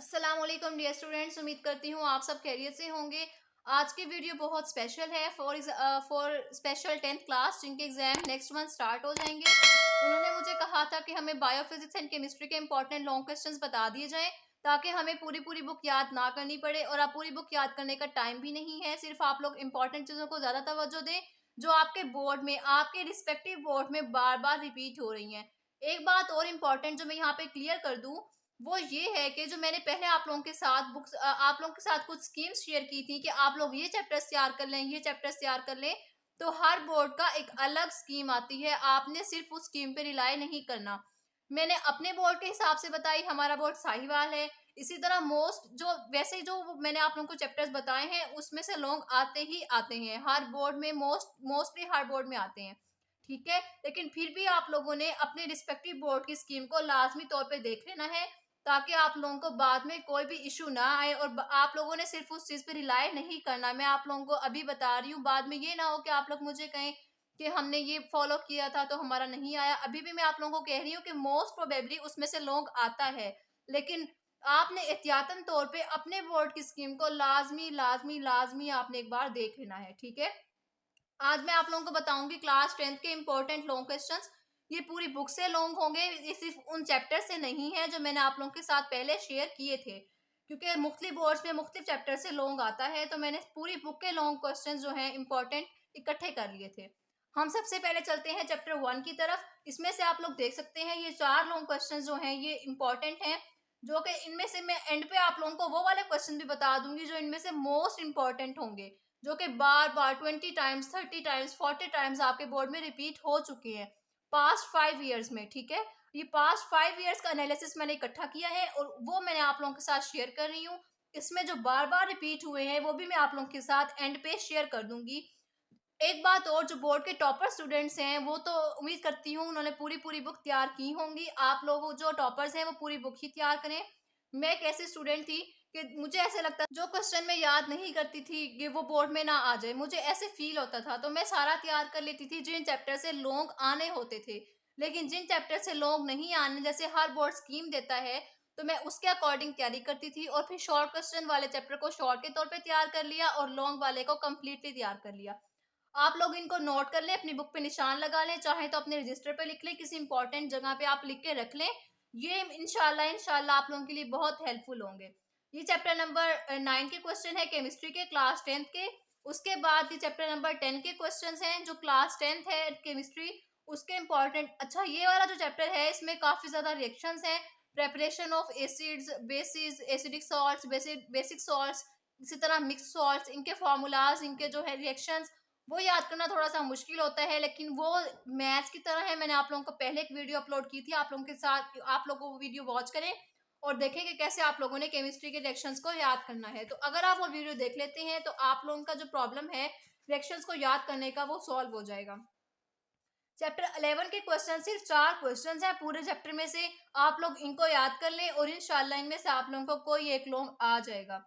अस्सलाम वालेकुम dear students, उम्मीद करती हूँ आप सब खैरियत से होंगे। आज की वीडियो बहुत स्पेशल है फॉर स्पेशल 10th क्लास जिनके एग्जाम नेक्स्ट मंथ स्टार्ट हो जाएंगे। उन्होंने मुझे कहा था कि हमें बायोफिजिक्स एंड केमिस्ट्री के इंपॉर्टेंट लॉन्ग क्वेश्चंस बता दिए जाएं ताकि हमें पूरी पूरी बुक याद ना करनी पड़े। और अब पूरी बुक याद करने का टाइम भी नहीं है, सिर्फ आप लोग इंपॉर्टेंट चीज़ों को ज़्यादा तवज्जो दें जो आपके बोर्ड में, आपके रिस्पेक्टिव बोर्ड में बार बार रिपीट हो रही हैं। एक बात और इम्पॉर्टेंट जो मैं यहाँ पे क्लियर कर दूं, वो ये है कि जो मैंने पहले आप लोगों के साथ आप लोगों के साथ कुछ स्कीम्स शेयर की थी कि आप लोग ये चैप्टर्स तैयार कर लें, ये चैप्टर्स तैयार कर लें, तो हर बोर्ड का एक अलग स्कीम आती है। आपने सिर्फ उस स्कीम पे रिलाई नहीं करना। मैंने अपने बोर्ड के हिसाब से बताई, हमारा बोर्ड साहिवाल है। इसी तरह मोस्ट जो वैसे जो मैंने आप लोगों को चैप्टर्स बताए हैं उसमें से लोग आते ही आते हैं, हर बोर्ड में मोस्टली हर बोर्ड में आते हैं। ठीक है, लेकिन फिर भी आप लोगों ने अपने रिस्पेक्टिव बोर्ड की स्कीम को लाजमी तौर पे देख लेना है ताकि आप लोगों को बाद में कोई भी इशू ना आए। और आप लोगों ने सिर्फ उस चीज पे रिलाई नहीं करना। मैं आप लोगों को अभी बता रही हूँ, बाद में ये ना हो कि आप लोग मुझे कहें कि हमने ये फॉलो किया था तो हमारा नहीं आया। अभी भी मैं आप लोगों को कह रही हूँ कि मोस्ट प्रोबेबली उसमें से लोग आता है, लेकिन आपने एहतियातन तौर पे अपने बोर्ड की स्कीम को लाजमी लाजमी लाजमी आपने एक बार देख लेना है। ठीक है, आज मैं आप लोगों को बताऊंगी क्लास 10th के इंपॉर्टेंट लॉन्ग क्वेश्चंस। ये पूरी बुक से लॉन्ग होंगे, ये सिर्फ उन चैप्टर से नहीं है जो मैंने आप लोगों के साथ पहले शेयर किए थे, क्योंकि मुख्तलिफ बोर्ड्स में मुख्तलिफ चैप्टर से लॉन्ग आता है। तो मैंने पूरी बुक के लॉन्ग क्वेश्चंस जो हैं इंपॉर्टेंट इकट्ठे कर लिए थे। हम सबसे पहले चलते हैं चैप्टर 1 की तरफ। इसमें से आप लोग देख सकते हैं ये 4 लॉन्ग क्वेश्चन जो हैं ये इंपॉर्टेंट हैं, जो कि इनमें से मैं एंड पे आप लोगों को वो वाले क्वेश्चन भी बता दूंगी जो इनमें से मोस्ट इंपॉर्टेंट होंगे, जो कि बार बार 20 टाइम्स 30 टाइम्स 40 टाइम्स आपके बोर्ड में रिपीट हो चुके हैं पास्ट 5 ईयर्स में। ठीक है, ये पास्ट 5 ईयर्स का एनालिसिस मैंने इकट्ठा किया है और वो मैंने आप लोगों के साथ शेयर कर रही हूँ। इसमें जो बार बार रिपीट हुए हैं वो भी मैं आप लोगों के साथ एंड पे शेयर कर दूंगी। एक बात और, जो बोर्ड के टॉपर स्टूडेंट्स हैं वो तो उम्मीद करती हूँ उन्होंने पूरी पूरी बुक तैयार की होंगी। आप लोग जो टॉपर्स हैं वो पूरी बुक ही तैयार करें। मैं एक ऐसी स्टूडेंट थी कि मुझे ऐसे लगता जो क्वेश्चन मैं याद नहीं करती थी कि वो बोर्ड में ना आ जाए, मुझे ऐसे फील होता था, तो मैं सारा तैयार कर लेती थी जिन चैप्टर से लॉन्ग आने होते थे। लेकिन जिन चैप्टर से लॉन्ग नहीं आने, जैसे हर बोर्ड स्कीम देता है, तो मैं उसके अकॉर्डिंग तैयारी करती थी और फिर शॉर्ट क्वेश्चन वाले चैप्टर को शॉर्ट के तौर पे तैयार कर लिया और लॉन्ग वाले को कम्प्लीटली तैयार कर लिया। आप लोग इनको नोट कर लें, अपनी बुक पे निशान लगा लें, चाहे तो अपने रजिस्टर पे लिख लें, किसी इंपॉर्टेंट जगह पे आप लिख के रख लें। ये इंशाल्लाह इंशाल्लाह आप लोगों के लिए बहुत हेल्पफुल होंगे। ये चैप्टर नंबर 9 के क्वेश्चन है केमिस्ट्री के क्लास 10th के। उसके बाद ये चैप्टर नंबर 10 के क्वेश्चंस हैं जो क्लास 10th है केमिस्ट्री, उसके इंपॉर्टेंट। अच्छा, ये वाला जो चैप्टर है इसमें काफी ज्यादा रिएक्शंस हैं, preparation of acids, basis, acidic salts, basic salts, इसी तरह मिक्स सॉल्ट्स, इनके फार्मूलाज, इनके जो है रिएक्शंस, वो याद करना थोड़ा सा मुश्किल होता है, लेकिन वो मैथ्स की तरह है। मैंने आप लोगों को पहले एक वीडियो अपलोड की थी, आप लोगों के साथ आप लोगों को वो वीडियो वॉच करें और देखें कि कैसे आप लोगों ने केमिस्ट्री के रिएक्शंस को याद करना है। तो अगर आप वो वीडियो देख लेते हैं तो आप लोगों का जो प्रॉब्लम है रिएक्शंस को याद करने का, वो सॉल्व हो जाएगा। चैप्टर 11 के क्वेश्चन सिर्फ 4 क्वेश्चन है पूरे चैप्टर में से, आप लोग इनको याद कर लें और इंशाल्लाह इनमें से आप लोगों को कोई एक लॉन्ग आ जाएगा।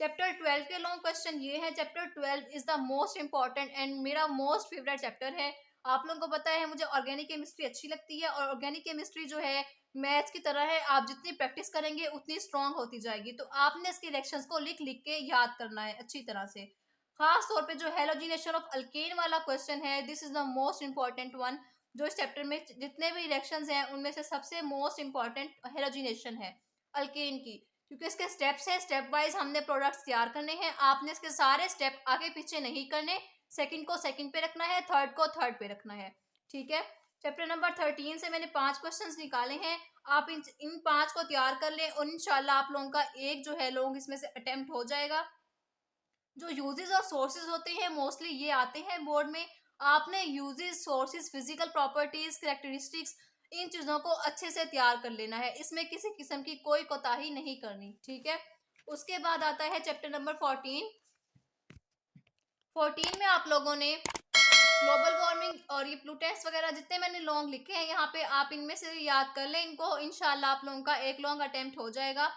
चैप्टर 12 के लॉन्ग क्वेश्चन ये है। Chapter 12 is the most important and मेरा मोस्ट फेवरेट चैप्टर है। आप लोगों को पता है मुझे ऑर्गेनिक केमिस्ट्री अच्छी लगती है और ऑर्गेनिक केमिस्ट्री जो है मैथ्स की तरह है, आप जितनी प्रैक्टिस करेंगे उतनी स्ट्रांग होती जाएगी। तो आपने इसके रिएक्शंस को लिख लिख के याद करना है अच्छी तरह से। खास तौर पे जो हेलोजिनेशन ऑफ अल्केन वाला क्वेश्चन है, this is the most important one. जो इस चैप्टर में जितने भी रिएक्शंस हैं उनमें से सबसे मोस्ट इंपॉर्टेंट हेलोजिनेशन है अल्केन की, क्योंकि इसके स्टेप्स हैं, स्टेप वाइज हमने प्रोडक्ट्स तैयार करने हैं। आपने इसके सारे स्टेप आगे पीछे नहीं करने, सेकंड को सेकंड पे रखना है, थर्ड को थर्ड पे रखना है। ठीक है, चैप्टर नंबर 13 से मैंने 5 क्वेश्चंस निकाले हैं। आप इन 5 को तैयार कर लें और इंशाल्लाह आप लोगों का एक जो है लोग इसमें से अटेम्प्ट हो जाएगा। जो यूजेस और सोर्सेज होते हैं मोस्टली ये आते हैं बोर्ड में। आपने uses, sources, physical properties, characteristics, इन चीजों को अच्छे से तैयार कर लेना है, इसमें किसी किस्म की कोई कोताही नहीं करनी। ठीक है, उसके बाद आता है चैप्टर नंबर 14। 14 में आप लोगों ने ग्लोबल वार्मिंग और ये प्लूटेंट्स वगैरह जितने मैंने लॉन्ग लिखे हैं यहाँ पे, आप इनमें से याद कर लें इनको, इंशाल्लाह आप लोगों का एक लॉन्ग अटेम्प्ट हो जाएगा।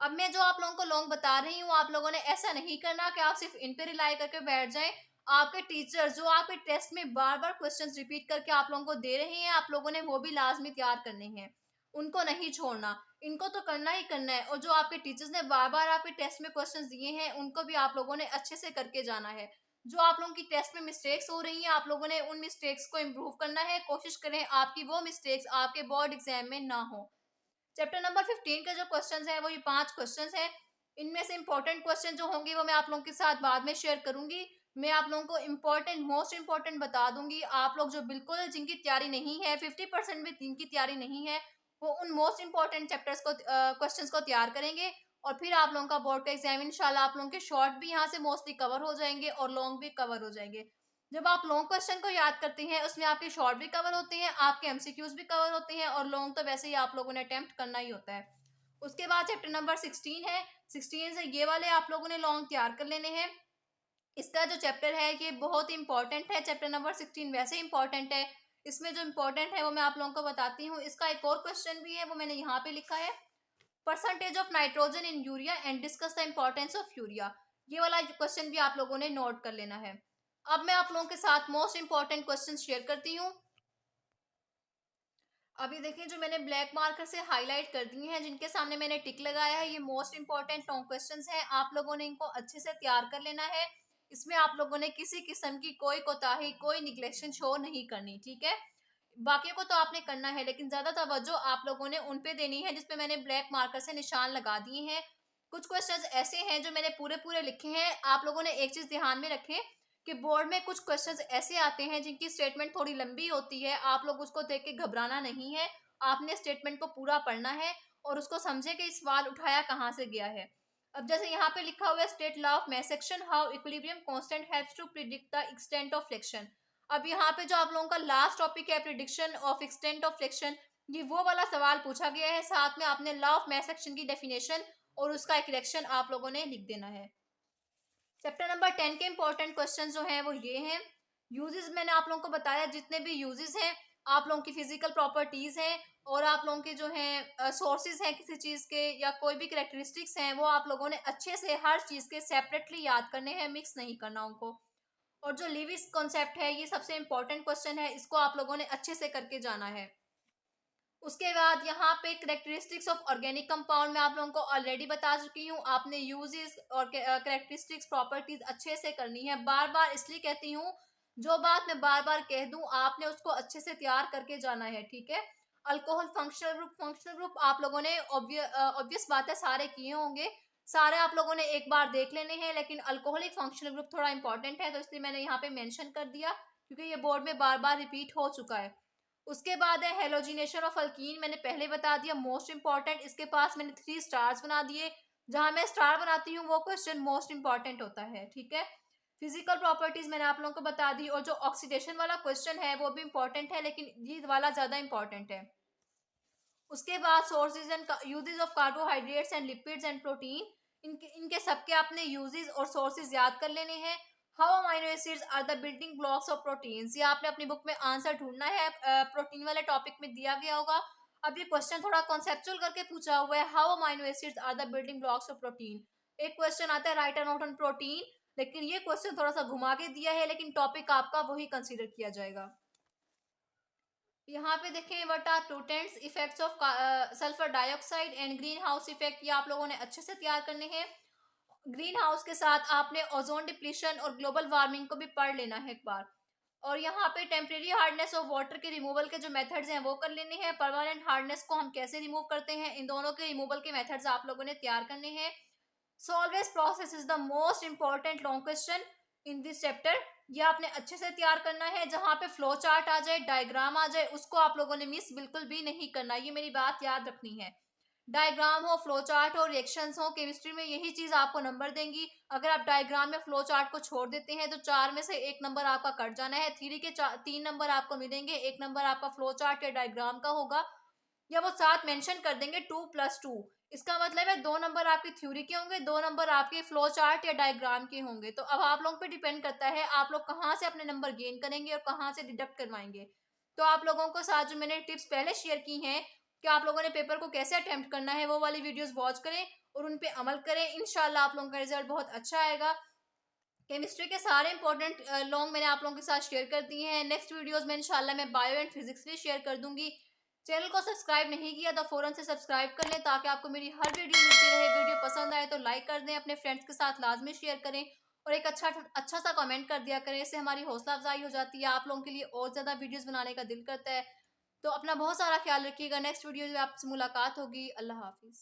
अब मैं जो आप लोगों को लॉन्ग बता रही हूँ, आप लोगों ने ऐसा नहीं करना कि आप सिर्फ इन पे रिलाई करके बैठ जाएं। आपके टीचर्स जो आपके टेस्ट में बार बार क्वेश्चंस रिपीट करके आप लोगों को दे रहे हैं, आप लोगों ने वो भी लाजमी तैयार करने हैं। उनको नहीं छोड़ना, इनको तो करना ही करना है। और जो आपके टीचर्स ने बार बार आपके टेस्ट में क्वेश्चंस दिए हैं उनको भी आप लोगों ने अच्छे से करके जाना है। जो आप लोगों की टेस्ट में मिस्टेक्स हो रही हैं आप लोगों ने उन मिस्टेक्स को इम्प्रूव करना है। कोशिश करें आपकी वो मिस्टेक्स आपके बोर्ड एग्जाम में ना हो। चैप्टर नंबर 15 के जो क्वेश्चंस हैं वो ये 5 क्वेश्चंस हैं। इनमें से इंपॉर्टेंट क्वेश्चन जो होंगे वो मैं आप लोगों के साथ बाद में शेयर करूंगी। मैं आप लोगों को इम्पोर्टेंट मोस्ट इम्पोर्टेंट बता दूंगी। आप लोग जो बिल्कुल जिनकी तैयारी नहीं है 50% भी जिनकी तैयारी नहीं है वो उन मोस्ट इम्पोर्टेंट चैप्टर्स को क्वेश्चंस को तैयार करेंगे। और फिर आप लोगों का बोर्ड का एग्जाम इंशाल्लाह आप लोगों के शॉर्ट भी यहाँ से मोस्टली कवर हो जाएंगे और लॉन्ग भी कवर हो जाएंगे। जब आप लॉन्ग क्वेश्चन को याद करते हैं उसमें आपके शॉर्ट भी कवर होते हैं, आपके एमसीक्यूज भी कवर होते हैं और लॉन्ग तो वैसे ही आप लोगों ने अटेम्प्ट करना ही होता है। उसके बाद चैप्टर नंबर 16 है। 16 से ये वाले आप लोगों ने लॉन्ग तैयार कर लेने हैं। इसका जो चैप्टर है ये बहुत ही इंपॉर्टेंट है। चैप्टर नंबर 16 वैसे इंपॉर्टेंट है। इसमें जो इंपॉर्टेंट है वो मैं आप लोगों को बताती हूँ। इसका एक और क्वेश्चन भी है वो मैंने यहाँ पे लिखा है, percentage of nitrogen in urea and discuss the importance of urea. ये वाला क्वेश्चन भी आप लोगों ने नोट कर लेना है। अब मैं आप लोगों के साथ मोस्ट इंपॉर्टेंट क्वेश्चन शेयर करती हूँ। अभी देखिए जो मैंने ब्लैक मार्कर से हाईलाइट कर दिए हैं, जिनके सामने मैंने टिक लगाया है, ये मोस्ट इंपॉर्टेंट लॉन्ग क्वेश्चंस हैं। आप लोगों ने इनको अच्छे से तैयार कर लेना है। इसमें आप लोगों ने किसी किस्म की कोई कोताही कोई निग्लेक्शन शो नहीं करनी, ठीक है। बाकियों को तो आपने करना है लेकिन ज्यादा तवज्जो आप लोगों ने उन पे देनी है जिसपे मैंने ब्लैक मार्कर से निशान लगा दिए हैं। कुछ क्वेश्चंस ऐसे हैं जो मैंने पूरे पूरे लिखे हैं। आप लोगों ने एक चीज ध्यान में रखें कि बोर्ड में कुछ क्वेश्चंस ऐसे आते हैं जिनकी स्टेटमेंट थोड़ी लंबी होती है। आप लोग उसको देख के घबराना नहीं है, आपने स्टेटमेंट को पूरा पढ़ना है और उसको समझे कि इस सवाल उठाया कहाँ से गया है। अब जैसे यहाँ पे लिखा हुआ है state law of mass section how equilibrium constant helps to predict the extent of friction. अब यहाँ पे जो आप लोगों का लास्ट टॉपिक है prediction of extent of friction, ये वो वाला सवाल पूछा गया है। साथ में आपने लॉ ऑफ मैस सेक्शन की डेफिनेशन और उसका एक रिएक्शन आप लोगों ने लिख देना है। चैप्टर नंबर 10 के इंपॉर्टेंट क्वेश्चन जो हैं वो ये हैं। यूजेस मैंने आप लोगों को बताया जितने भी यूजेस हैं, आप लोगों की फिजिकल प्रॉपर्टीज हैं और आप लोगों के जो हैं सोर्सेज हैं किसी चीज के या कोई भी करेक्टरिस्टिक्स हैं, वो आप लोगों ने अच्छे से हर चीज के सेपरेटली याद करने हैं, मिक्स नहीं करना उनको। और जो लिविस कॉन्सेप्ट है ये सबसे इंपॉर्टेंट क्वेश्चन है, इसको आप लोगों ने अच्छे से करके जाना है। उसके बाद यहाँ पे करेक्टरिस्टिक्स ऑफ ऑर्गेनिक कंपाउंड मैं आप लोगों को ऑलरेडी बता चुकी हूँ। आपने यूजेस और करेक्टरिस्टिक्स प्रॉपर्टीज अच्छे से करनी है। बार बार इसलिए कहती हूँ, जो बात मैं बार बार कह दूं आपने उसको अच्छे से तैयार करके जाना है, ठीक है। अल्कोहल फंक्शनल ग्रुप आप लोगों ने ऑब्वियस बात है सारे किए होंगे, सारे आप लोगों ने एक बार देख लेने हैं। लेकिन अल्कोहलिक फंक्शनल ग्रुप थोड़ा इंपॉर्टेंट है तो इसलिए मैंने यहाँ पे मेंशन कर दिया क्योंकि ये बोर्ड में बार बार रिपीट हो चुका है। उसके बाद है हेलोजिनेशन ऑफ अल्कीन, मैंने पहले बता दिया मोस्ट इंपॉर्टेंट। इसके पास मैंने 3 स्टार्स बना दिए, जहां मैं स्टार बनाती हूँ वो क्वेश्चन मोस्ट इंपॉर्टेंट होता है, ठीक है। फिजिकल प्रॉपर्टीज मैंने आप लोगों को बता दी और जो ऑक्सीडेशन वाला क्वेश्चन है वो भी इंपॉर्टेंट है लेकिन ये वाला ज्यादा इंपॉर्टेंट है। उसके बाद sources and uses of carbohydrates and lipids and protein, इनके इनके सबके आपने यूजेस और सोर्सेज याद कर लेने हैं। How amino acids are the building blocks of proteins, ये आपने अपनी बुक में आंसर ढूंढना है, प्रोटीन वाले टॉपिक में दिया गया होगा। अब ये क्वेश्चन थोड़ा कॉन्सेप्चुअल करके पूछा हुआ है, how amino acids are the building blocks of protein. एक क्वेश्चन आता है write a note on protein, लेकिन ये क्वेश्चन थोड़ा सा घुमा के दिया है लेकिन टॉपिक आपका वही कंसीडर किया जाएगा। यहाँ पे देखें what are potents effects of sulphur dioxide and greenhouse effect, ये आप लोगों ने अच्छे से तैयार करने हैं। ग्रीन हाउस के साथ आपने ओजोन डिप्लीशन और ग्लोबल वार्मिंग को भी पढ़ लेना है एक बार। और यहाँ पे टेम्परेरी हार्डनेस ऑफ वाटर के रिमूवल के जो मेथड्स हैं वो कर लेने हैं। परमानेंट हार्डनेस को हम कैसे रिमूव करते हैं, इन दोनों के रिमूवल के मेथड्स आप लोगों ने तैयार करने हैं। Salvage process is the most important long question in this chapter, ये आपने अच्छे से तैयार करना है। जहां पे फ्लो चार्ट आ जाए, डायग्राम आ जाए, उसको आप लोगों ने मिस बिल्कुल भी नहीं करना, ये मेरी बात याद रखनी है। डायग्राम हो, फ्लो चार्ट हो, रिएक्शंस हो, केमिस्ट्री में यही चीज आपको नंबर देंगी। अगर आप डायग्राम में फ्लो चार्ट को छोड़ देते हैं तो 4 में से 1 नंबर आपका कट जाना है। थ्योरी के 3 नंबर आपको मिलेंगे, 1 नंबर आपका फ्लो चार्ट या डायग्राम का होगा, या वो साथ मेंशन कर देंगे 2+2। इसका मतलब है 2 नंबर आपके थ्योरी के होंगे, 2 नंबर आपके फ्लो चार्ट या डायग्राम के होंगे। तो अब आप लोगों पे डिपेंड करता है आप लोग कहाँ से अपने नंबर गेन करेंगे और कहाँ से डिडक्ट करवाएंगे। तो आप लोगों को साथ जो मैंने टिप्स पहले शेयर की हैं कि आप लोगों ने पेपर को कैसे अटेम्प्ट करना है, वो वाली वीडियोस वॉच करें और उन पे अमल करें। इंशाल्लाह आप लोगों का रिजल्ट बहुत अच्छा आएगा। केमिस्ट्री के सारे इंपॉर्टेंट लॉन्ग मैंने आप लोगों के साथ शेयर कर दिए हैं। नेक्स्ट वीडियोस में इंशाल्लाह मैं बायो एंड फिजिक्स भी शेयर कर दूंगी। चैनल को सब्सक्राइब नहीं किया तो फौरन से सब्सक्राइब कर लें ताकि आपको मेरी हर वीडियो मिलती रहे। वीडियो पसंद आए तो लाइक कर दें, अपने फ्रेंड्स के साथ लाजमी शेयर करें और एक अच्छा सा कमेंट कर दिया करें। इससे हमारी हौसला अफजाई हो जाती है, आप लोगों के लिए और ज़्यादा वीडियोस बनाने का दिल करता है। तो अपना बहुत सारा ख्याल रखिएगा। नेक्स्ट वीडियो में आपसे मुलाकात होगी। अल्लाह हाफिज़।